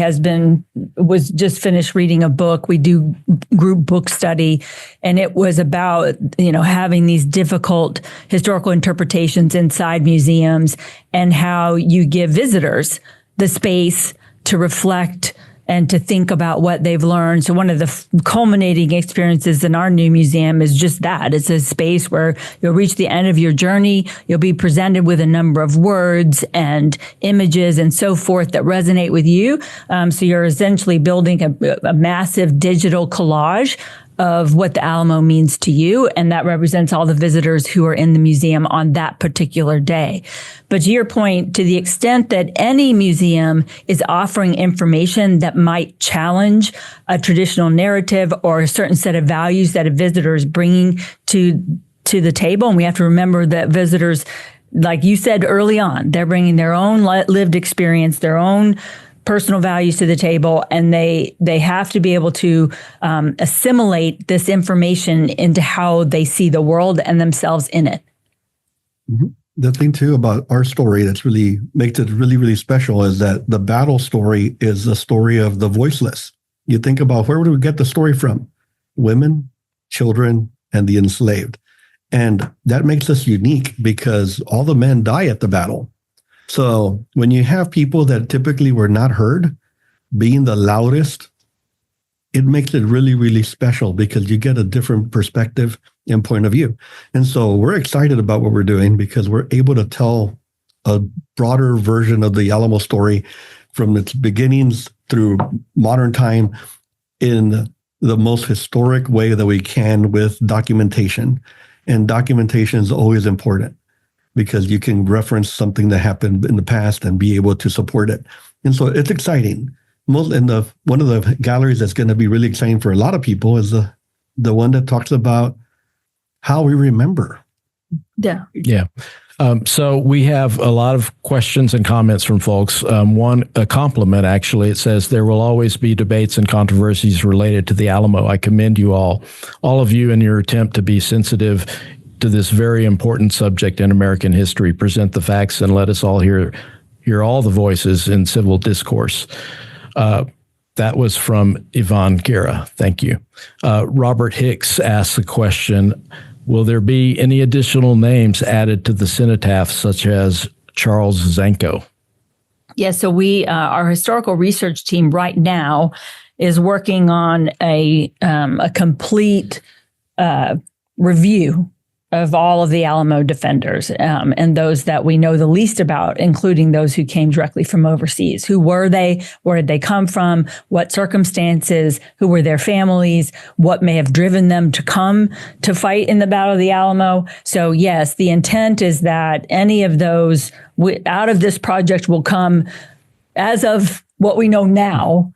was just finished reading a book. We do group book study, and it was about, having these difficult historical interpretations inside museums and how you give visitors the space to reflect and to think about what they've learned. So one of the culminating experiences in our new museum is just that. It's a space where you'll reach the end of your journey. You'll be presented with a number of words and images and so forth that resonate with you. So you're essentially building a massive digital collage of what the Alamo means to you. And that represents all the visitors who are in the museum on that particular day. But to your point, to the extent that any museum is offering information that might challenge a traditional narrative or a certain set of values that a visitor is bringing to the table, and we have to remember that visitors, like you said early on, they're bringing their own lived experience, their own personal values to the table, and they have to be able to assimilate this information into how they see the world and themselves in it. Mm-hmm. The thing too about our story that's really makes it really, really special is that the battle story is a story of the voiceless. You think about, where would we get the story from? Women, children, and the enslaved. And that makes us unique because all the men die at the battle. So when you have people that typically were not heard being the loudest, it makes it really, really special because you get a different perspective and point of view. And so we're excited about what we're doing because we're able to tell a broader version of the Alamo story from its beginnings through modern time in the most historic way that we can with documentation. And documentation is always important, because you can reference something that happened in the past and be able to support it. And so it's exciting. One of the galleries that's going to be really exciting for a lot of people is the one that talks about how we remember. Yeah. Yeah. So we have a lot of questions and comments from folks. A compliment, actually. It says, there will always be debates and controversies related to the Alamo. I commend you all of you, in your attempt to be sensitive to this very important subject in American history. Present the facts and let us all hear all the voices in civil discourse. That was from Yvonne Guerra. Thank you. Robert Hicks asks a question: will there be any additional names added to the cenotaph, such as Charles Zanko? Yeah, so our historical research team right now is working on a complete review of all of the Alamo defenders, and those that we know the least about, including those who came directly from overseas. Who were they? Where did they come from? What circumstances? Who were their families? What may have driven them to come to fight in the Battle of the Alamo? So yes, the intent is that any of those out of this project will come, as of what we know now,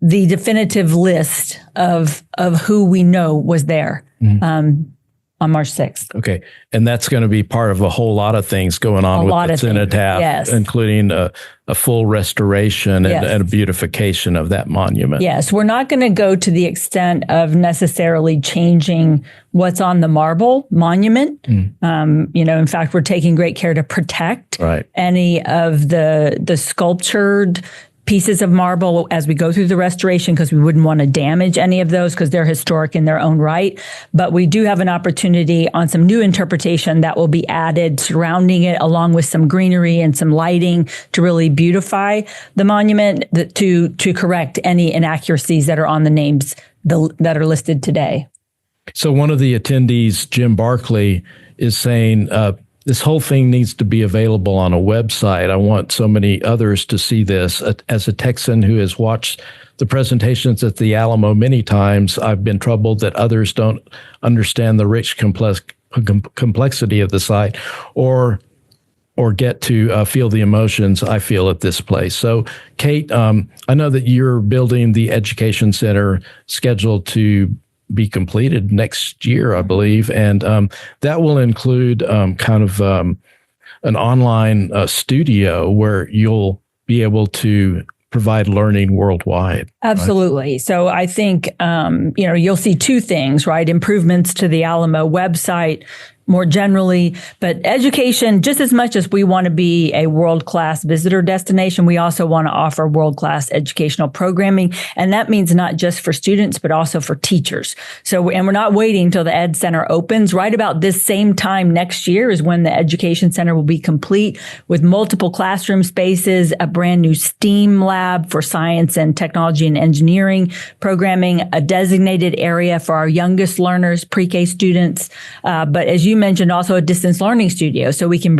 the definitive list of who we know was there. Mm-hmm. On March 6th. Okay. And that's going to be part of a whole lot of things going on with the cenotaph, yes, including a full restoration and a beautification of that monument. Yes. We're not going to go to the extent of necessarily changing what's on the marble monument. In fact, we're taking great care to protect any of the sculptured pieces of marble as we go through the restoration, because we wouldn't want to damage any of those because they're historic in their own right. But we do have an opportunity on some new interpretation that will be added surrounding it, along with some greenery and some lighting to really beautify the monument, to correct any inaccuracies that are on the names that are listed today. So one of the attendees, Jim Barkley, is saying, this whole thing needs to be available on a website. I want so many others to see this. As a Texan who has watched the presentations at the Alamo many times, I've been troubled that others don't understand the rich complexity of the site or get to feel the emotions I feel at this place. So, Kate, I know that you're building the education center scheduled to be completed next year, I believe. And that will include an online studio where you'll be able to provide learning worldwide. Absolutely. Right? So I think, you'll see two things, right? Improvements to the Alamo website, more generally, but education, just as much as we want to be a world-class visitor destination, we also want to offer world-class educational programming. And that means not just for students, but also for teachers. So, and we're not waiting until the Ed Center opens. Right about this same time next year is when the Education Center will be complete with multiple classroom spaces, a brand new STEAM lab for science and technology and engineering programming, a designated area for our youngest learners, pre-K students. But as you mentioned, also a distance learning studio, so we can,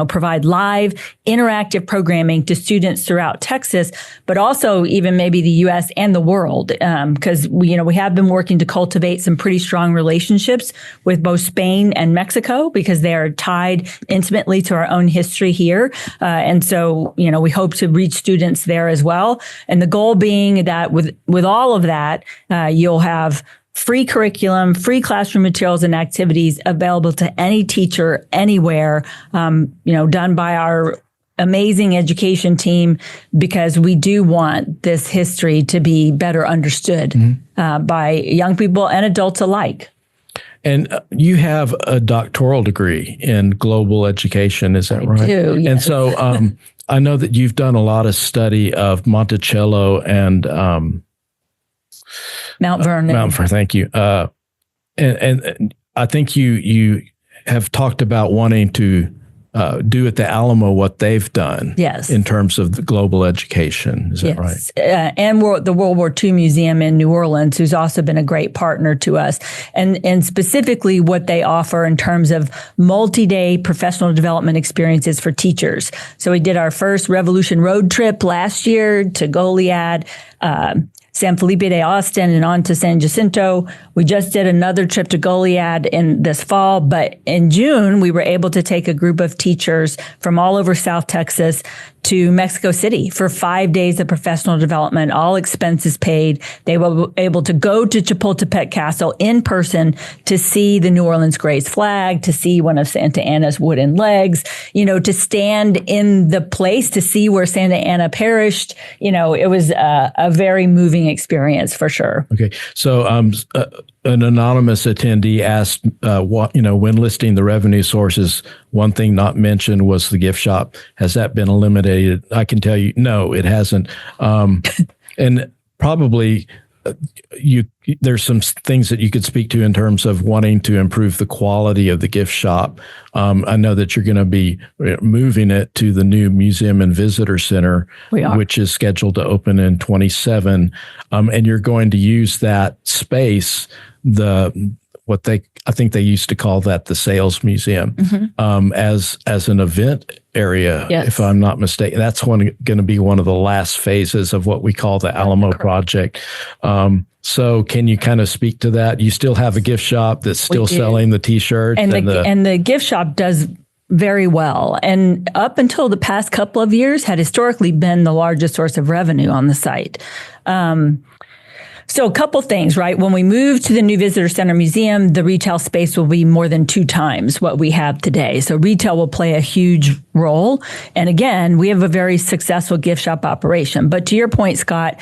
provide live, interactive programming to students throughout Texas, but also even maybe the U.S. and the world, because we have been working to cultivate some pretty strong relationships with both Spain and Mexico because they are tied intimately to our own history here, and so we hope to reach students there as well. And the goal being that with all of that, you'll have free curriculum, free classroom materials and activities available to any teacher anywhere, done by our amazing education team, because we do want this history to be better understood by young people and adults alike. And you have a doctoral degree in global education, is that right? I do, yes. And so I know that you've done a lot of study of Monticello and Mount Vernon. Mount Vernon, thank you. And I think you have talked about wanting to do at the Alamo what they've done. Yes. In terms of the global education. Is that right? And the World War II Museum in New Orleans, who's also been a great partner to us. And specifically what they offer in terms of multi-day professional development experiences for teachers. So we did our first Revolution Road trip last year to Goliad, San Felipe de Austin, and on to San Jacinto. We just did another trip to Goliad in this fall, but in June, we were able to take a group of teachers from all over South Texas to Mexico City for 5 days of professional development, all expenses paid. They were able to go to Chapultepec Castle in person to see the New Orleans Grays flag, to see one of Santa Anna's wooden legs, to stand in the place to see where Santa Anna perished. It was a very moving experience for sure. Okay. So an anonymous attendee asked, when listing the revenue sources, one thing not mentioned was the gift shop. Has that been eliminated? I can tell you, no, it hasn't. And probably there's some things that you could speak to in terms of wanting to improve the quality of the gift shop. I know that you're going to be moving it to the new Museum and Visitor Center, which is scheduled to open in 2027. And you're going to use that space, I think they used to call that the Sales Museum, as an event area, if I'm not mistaken. That's going to be one of the last phases of what we call the Alamo Project. So can you kind of speak to that? You still have a gift shop that's still selling the T-shirts? And the gift shop does very well. And up until the past couple of years had historically been the largest source of revenue on the site. So a couple things, right? When we move to the new Visitor Center Museum, the retail space will be more than 2 times what we have today. So retail will play a huge role. And again, we have a very successful gift shop operation. But to your point, Scott,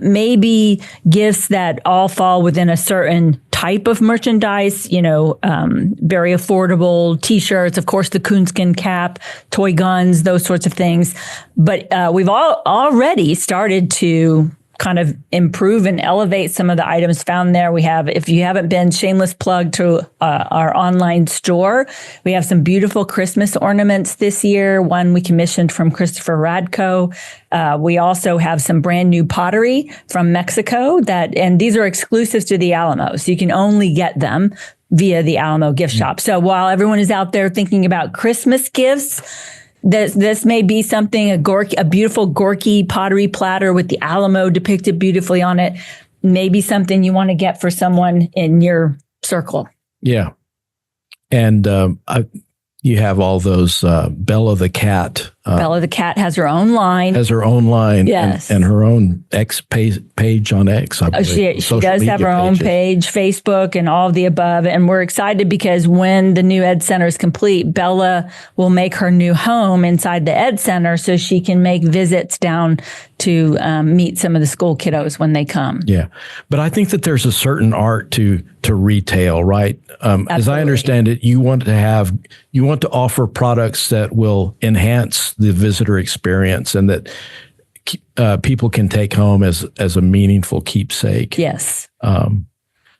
maybe gifts that all fall within a certain type of merchandise, very affordable T-shirts, of course, the coonskin cap, toy guns, those sorts of things. But we've already started to kind of improve and elevate some of the items found there. We have, if you haven't been, shameless plug to our online store. We have some beautiful Christmas ornaments this year. One we commissioned from Christopher Radko. We also have some brand new pottery from Mexico and these are exclusive to the Alamo. So you can only get them via the Alamo gift shop. So while everyone is out there thinking about Christmas gifts, this may be something, a beautiful Gorky pottery platter with the Alamo depicted beautifully on it. Maybe something you want to get for someone in your circle. Yeah. And you have all those Bella the cat. Bella the cat has her own line. Yes. And her own X page on X, I believe. She does have her own page, Facebook, and all of the above. And we're excited because when the new Ed Center is complete, Bella will make her new home inside the Ed Center so she can make visits down to meet some of the school kiddos when they come. Yeah. But I think that there's a certain art to retail, right? As I understand it, you want to offer products that will enhance the visitor experience and that people can take home as a meaningful keepsake. Yes.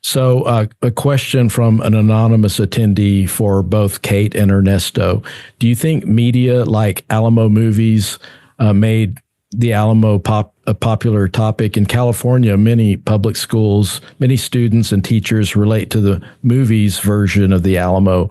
So a question from an anonymous attendee for both Kate and Ernesto. Do you think media like Alamo Movies made the Alamo a popular topic? In California, many public schools, many students and teachers relate to the movies version of the Alamo.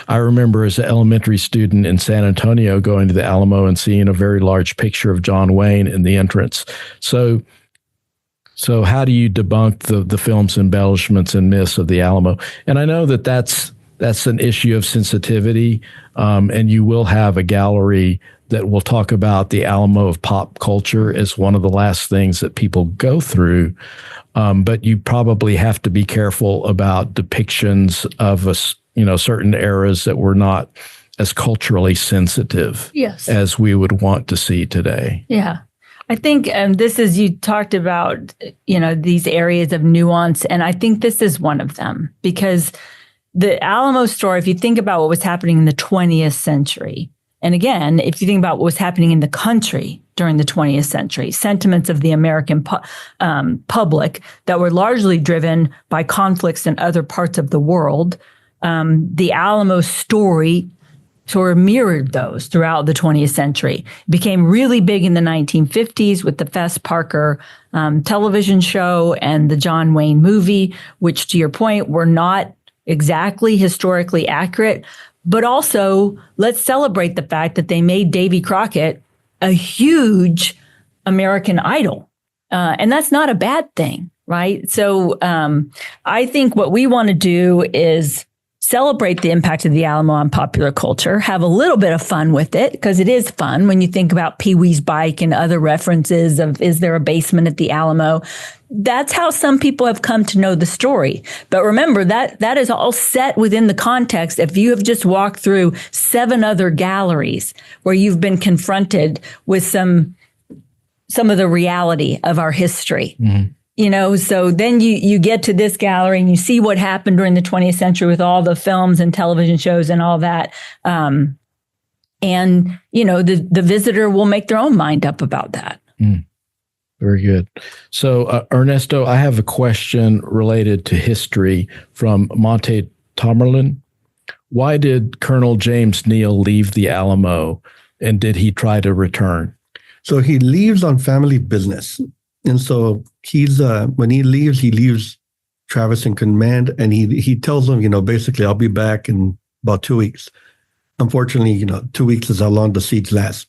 I remember as an elementary student in San Antonio going to the Alamo and seeing a very large picture of John Wayne in the entrance. So how do you debunk the film's embellishments and myths of the Alamo? And I know that that's an issue of sensitivity, and you will have a gallery that will talk about the Alamo of pop culture as one of the last things that people go through. But you probably have to be careful about depictions of certain eras that were not as culturally sensitive as we would want to see today. Yeah. I think this is, you talked about, these areas of nuance, and I think this is one of them, because the Alamo story, if you think about what was happening in the 20th century, and again, if you think about what was happening in the country during the 20th century, sentiments of the American public that were largely driven by conflicts in other parts of the world, the Alamo story sort of mirrored those throughout the 20th century. It became really big in the 1950s with the Fess Parker television show and the John Wayne movie, which, to your point, were not exactly historically accurate. But also, let's celebrate the fact that they made Davy Crockett a huge American idol. And that's not a bad thing, right? So I think what we want to do is celebrate the impact of the Alamo on popular culture, have a little bit of fun with it, because it is fun when you think about Pee-wee's Bike and other references of, is there a basement at the Alamo? That's how some people have come to know the story. But remember, that is all set within the context. If you have just walked through 7 other galleries where you've been confronted with some of the reality of our history. Mm-hmm. So then you get to this gallery and you see what happened during the 20th century with all the films and television shows and all that. And, the visitor will make their own mind up about that. Mm. Very good. So, Ernesto, I have a question related to history from Monte Tomerlin. Why did Colonel James Neal leave the Alamo, and did he try to return? So he leaves on family business. And so when he leaves Travis in command, and he tells them, basically, I'll be back in about 2 weeks. Unfortunately, 2 weeks is how long the siege lasts.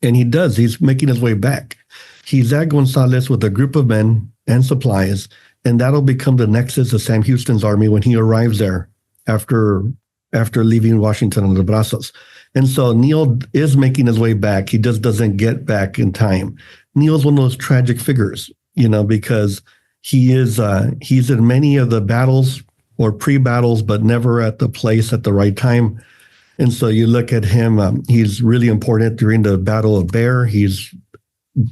And he does. He's making his way back. He's at Gonzales with a group of men and supplies, and that'll become the nexus of Sam Houston's army when he arrives there after leaving Washington on the Brazos. And so Neal is making his way back. He just doesn't get back in time. Neal's one of those tragic figures, because he's in many of the battles or pre-battles, but never at the place at the right time. And so you look at him, he's really important during the Battle of Bear. He's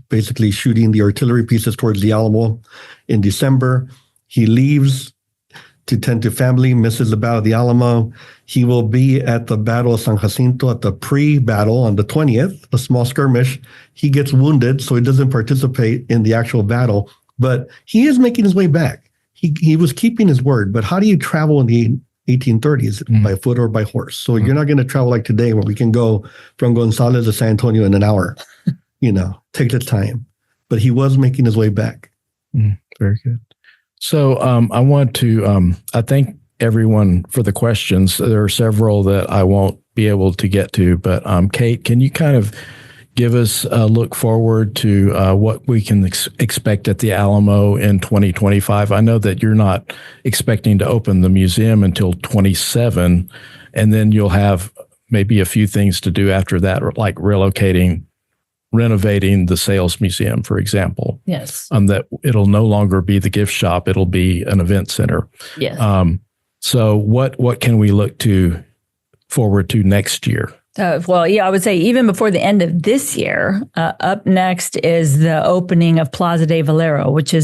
basically shooting the artillery pieces towards the Alamo in December. He leaves to tend to family, misses the Battle of the Alamo. He will be at the Battle of San Jacinto at the pre-battle on the 20th, a small skirmish. He gets wounded, so he doesn't participate in the actual battle, but he is making his way back. He was keeping his word, but how do you travel in the 1830s? Mm-hmm. By foot or by horse? So you're not going to travel like today where we can go from Gonzales to San Antonio in an hour. Take the time. But he was making his way back. Very good. So I want to I thank everyone for the questions. There are several that I won't be able to get to, but Kate, can you kind of give us a look forward to what we can expect at the Alamo in 2025? I know that you're not expecting to open the museum until 27, and then you'll have maybe a few things to do after that, like renovating the sales museum, for example. Yes. That it'll no longer be the gift shop. It'll be an event center. Yes. So what can we look forward to next year? I would say even before the end of this year, up next is the opening of Plaza de Valero, which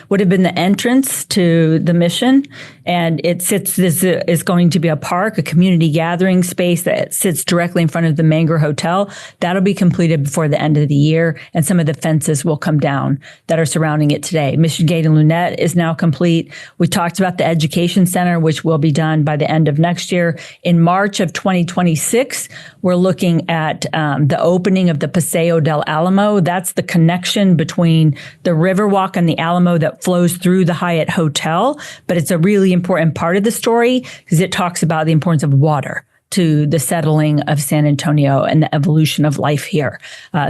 would have been the entrance to the Mission. And this is going to be a park, a community gathering space that sits directly in front of the Manger Hotel. That'll be completed before the end of the year, and some of the fences will come down that are surrounding it today. Mission Gate and Lunette is now complete. We talked about the Education Center, which will be done by the end of next year. In March of 2026, we're looking at the opening of the Paseo del Alamo. That's the connection between the Riverwalk and the Alamo that flows through the Hyatt Hotel. But it's a really important part of the story because it talks about the importance of water to the settling of San Antonio and the evolution of life here.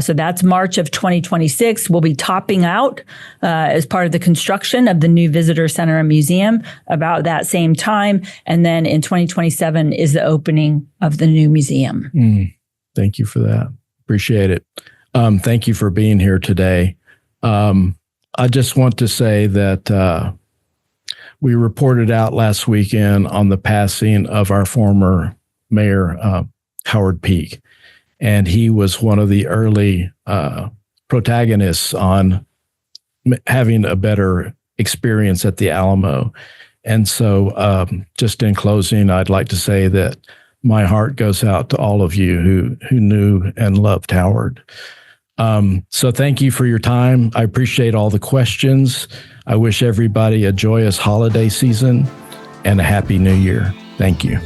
So that's March of 2026. We'll be topping out as part of the construction of the new visitor center and museum about that same time. And then in 2027 is the opening of the new museum. Thank you for that. Appreciate it. Thank you for being here today. I just want to say that we reported out last weekend on the passing of our former Mayor Howard Peak, and he was one of the early protagonists on having a better experience at the Alamo. And so just in closing, I'd like to say that my heart goes out to all of you who knew and loved Howard. So thank you for your time. I appreciate all the questions. I wish everybody a joyous holiday season and a happy new year. Thank you.